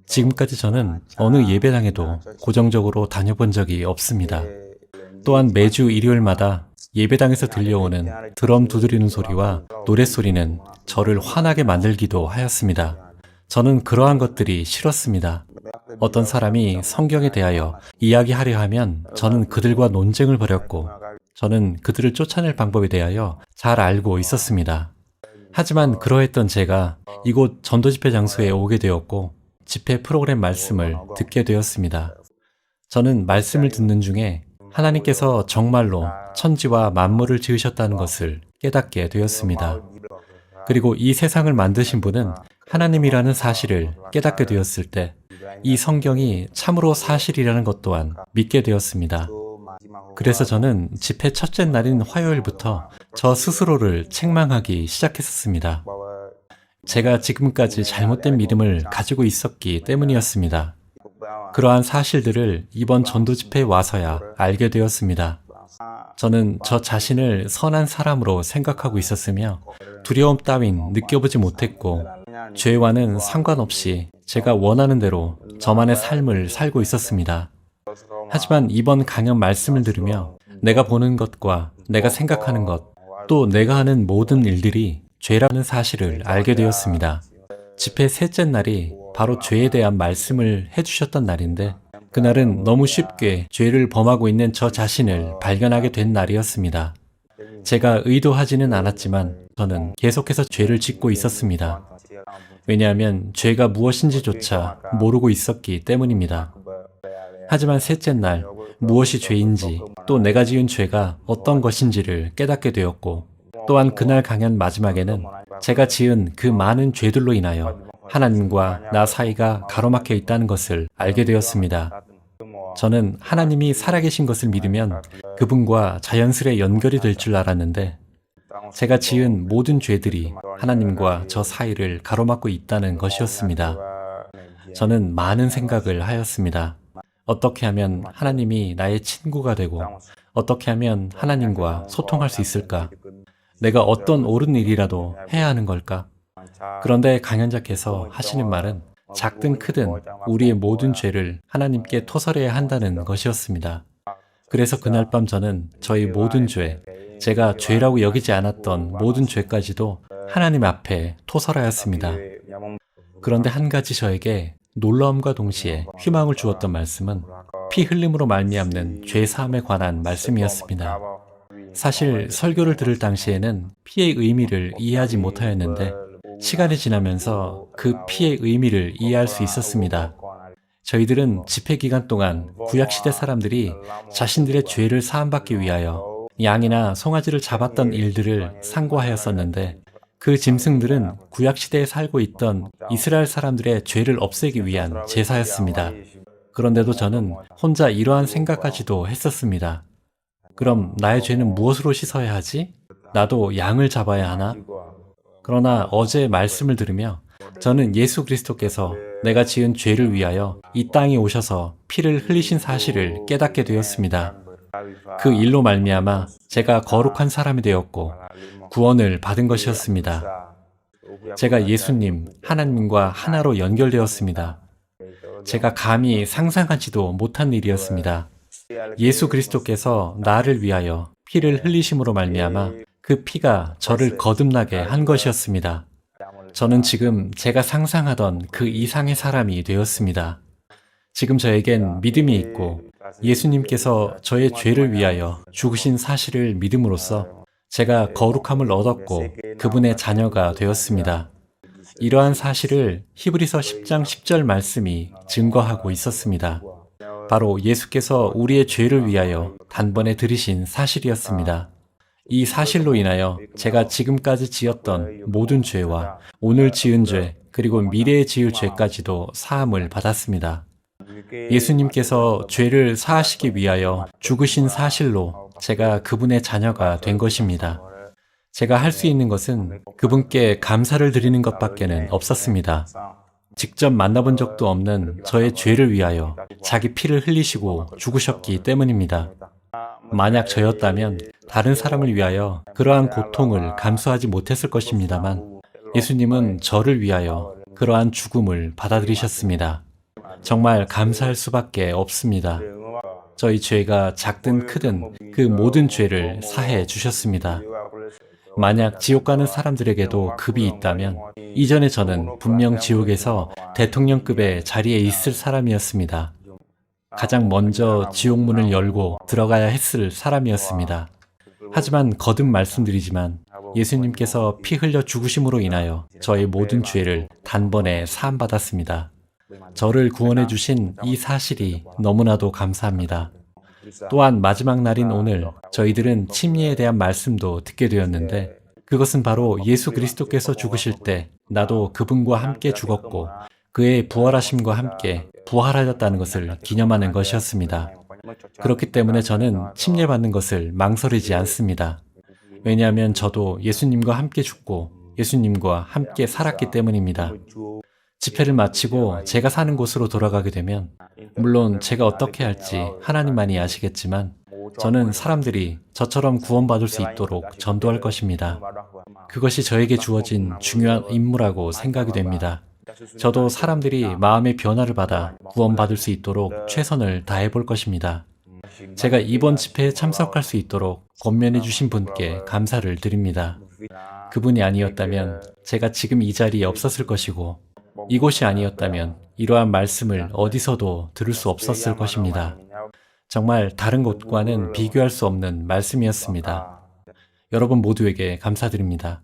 지금까지 저는 어느 예배당에도 고정적으로 다녀본 적이 없습니다. 또한 매주 일요일마다 예배당에서 들려오는 드럼 두드리는 소리와 노랫소리는 저를 화나게 만들기도 하였습니다. 저는 그러한 것들이 싫었습니다. 어떤 사람이 성경에 대하여 이야기하려 하면 저는 그들과 논쟁을 벌였고, 저는 그들을 쫓아낼 방법에 대하여 잘 알고 있었습니다. 하지만 그러했던 제가 이곳 전도집회 장소에 오게 되었고, 집회 프로그램 말씀을 듣게 되었습니다. 저는 말씀을 듣는 중에 하나님께서 정말로 천지와 만물을 지으셨다는 것을 깨닫게 되었습니다. 그리고 이 세상을 만드신 분은 하나님이라는 사실을 깨닫게 되었을 때 이 성경이 참으로 사실이라는 것 또한 믿게 되었습니다. 그래서 저는 집회 첫째 날인 화요일부터 저 스스로를 책망하기 시작했었습니다. 제가 지금까지 잘못된 믿음을 가지고 있었기 때문이었습니다. 그러한 사실들을 이번 전도 집회에 와서야 알게 되었습니다. 저는 저 자신을 선한 사람으로 생각하고 있었으며 두려움 따윈 느껴보지 못했고, 죄와는 상관없이 제가 원하는 대로 저만의 삶을 살고 있었습니다. 하지만 이번 강연 말씀을 들으며 내가 보는 것과 내가 생각하는 것, 또 내가 하는 모든 일들이 죄라는 사실을 알게 되었습니다. 집회 셋째 날이 바로 죄에 대한 말씀을 해주셨던 날인데, 그날은 너무 쉽게 죄를 범하고 있는 저 자신을 발견하게 된 날이었습니다. 제가 의도하지는 않았지만 저는 계속해서 죄를 짓고 있었습니다. 왜냐하면 죄가 무엇인지조차 모르고 있었기 때문입니다. 하지만 셋째 날, 무엇이 죄인지, 또 내가 지은 죄가 어떤 것인지를 깨닫게 되었고, 또한 그날 강연 마지막에는 제가 지은 그 많은 죄들로 인하여 하나님과 나 사이가 가로막혀 있다는 것을 알게 되었습니다. 저는 하나님이 살아계신 것을 믿으면 그분과 자연스레 연결이 될 줄 알았는데, 제가 지은 모든 죄들이 하나님과 저 사이를 가로막고 있다는 것이었습니다. 저는 많은 생각을 하였습니다. 어떻게 하면 하나님이 나의 친구가 되고, 어떻게 하면 하나님과 소통할 수 있을까? 내가 어떤 옳은 일이라도 해야 하는 걸까? 그런데 강연자께서 하시는 말은 작든 크든 우리의 모든 죄를 하나님께 토설해야 한다는 것이었습니다. 그래서 그날 밤 저는 저희 모든 죄, 제가 죄라고 여기지 않았던 모든 죄까지도 하나님 앞에 토설하였습니다. 그런데 한 가지 저에게 놀라움과 동시에 희망을 주었던 말씀은 피 흘림으로 말미암는 죄 사함에 관한 말씀이었습니다. 사실 설교를 들을 당시에는 피의 의미를 이해하지 못하였는데, 시간이 지나면서 그 피의 의미를 이해할 수 있었습니다. 저희들은 집회 기간 동안 구약시대 사람들이 자신들의 죄를 사함받기 위하여 양이나 송아지를 잡았던 일들을 상고하였었는데, 그 짐승들은 구약시대에 살고 있던 이스라엘 사람들의 죄를 없애기 위한 제사였습니다. 그런데도 저는 혼자 이러한 생각까지도 했었습니다. 그럼 나의 죄는 무엇으로 씻어야 하지? 나도 양을 잡아야 하나? 그러나 어제 말씀을 들으며 저는 예수 그리스도께서 내가 지은 죄를 위하여 이 땅에 오셔서 피를 흘리신 사실을 깨닫게 되었습니다. 그 일로 말미암아 제가 거룩한 사람이 되었고 구원을 받은 것이었습니다. 제가 예수님, 하나님과 하나로 연결되었습니다. 제가 감히 상상하지도 못한 일이었습니다. 예수 그리스도께서 나를 위하여 피를 흘리심으로 말미암아 그 피가 저를 거듭나게 한 것이었습니다. 저는 지금 제가 상상하던 그 이상의 사람이 되었습니다. 지금 저에겐 믿음이 있고 예수님께서 저의 죄를 위하여 죽으신 사실을 믿음으로써 제가 거룩함을 얻었고 그분의 자녀가 되었습니다. 이러한 사실을 히브리서 10장 10절 말씀이 증거하고 있었습니다. 바로 예수께서 우리의 죄를 위하여 단번에 들이신 사실이었습니다. 이 사실로 인하여 제가 지금까지 지었던 모든 죄와 오늘 지은 죄, 그리고 미래에 지을 죄까지도 사함을 받았습니다. 예수님께서 죄를 사하시기 위하여 죽으신 사실로 제가 그분의 자녀가 된 것입니다. 제가 할 수 있는 것은 그분께 감사를 드리는 것밖에는 없었습니다. 직접 만나본 적도 없는 저의 죄를 위하여 자기 피를 흘리시고 죽으셨기 때문입니다. 만약 저였다면 다른 사람을 위하여 그러한 고통을 감수하지 못했을 것입니다만, 예수님은 저를 위하여 그러한 죽음을 받아들이셨습니다. 정말 감사할 수밖에 없습니다. 저희 죄가 작든 크든 그 모든 죄를 사해 주셨습니다. 만약 지옥 가는 사람들에게도 급이 있다면 이전에 저는 분명 지옥에서 대통령급의 자리에 있을 사람이었습니다. 가장 먼저 지옥 문을 열고 들어가야 했을 사람이었습니다. 하지만 거듭 말씀드리지만 예수님께서 피 흘려 죽으심으로 인하여 저의 모든 죄를 단번에 사함받았습니다. 저를 구원해 주신 이 사실이 너무나도 감사합니다. 또한 마지막 날인 오늘 저희들은 침례에 대한 말씀도 듣게 되었는데 그것은 바로 예수 그리스도께서 죽으실 때 나도 그분과 함께 죽었고 그의 부활하심과 함께 부활하였다는 것을 기념하는 것이었습니다. 그렇기 때문에 저는 침례받는 것을 망설이지 않습니다. 왜냐하면 저도 예수님과 함께 죽고 예수님과 함께 살았기 때문입니다. 집회를 마치고 제가 사는 곳으로 돌아가게 되면 물론 제가 어떻게 할지 하나님만이 아시겠지만 저는 사람들이 저처럼 구원받을 수 있도록 전도할 것입니다. 그것이 저에게 주어진 중요한 임무라고 생각이 됩니다. 저도 사람들이 마음의 변화를 받아 구원받을 수 있도록 최선을 다해 볼 것입니다. 제가 이번 집회에 참석할 수 있도록 권면해 주신 분께 감사를 드립니다. 그분이 아니었다면 제가 지금 이 자리에 없었을 것이고 이곳이 아니었다면 이러한 말씀을 어디서도 들을 수 없었을 것입니다. 정말 다른 곳과는 비교할 수 없는 말씀이었습니다. 여러분 모두에게 감사드립니다.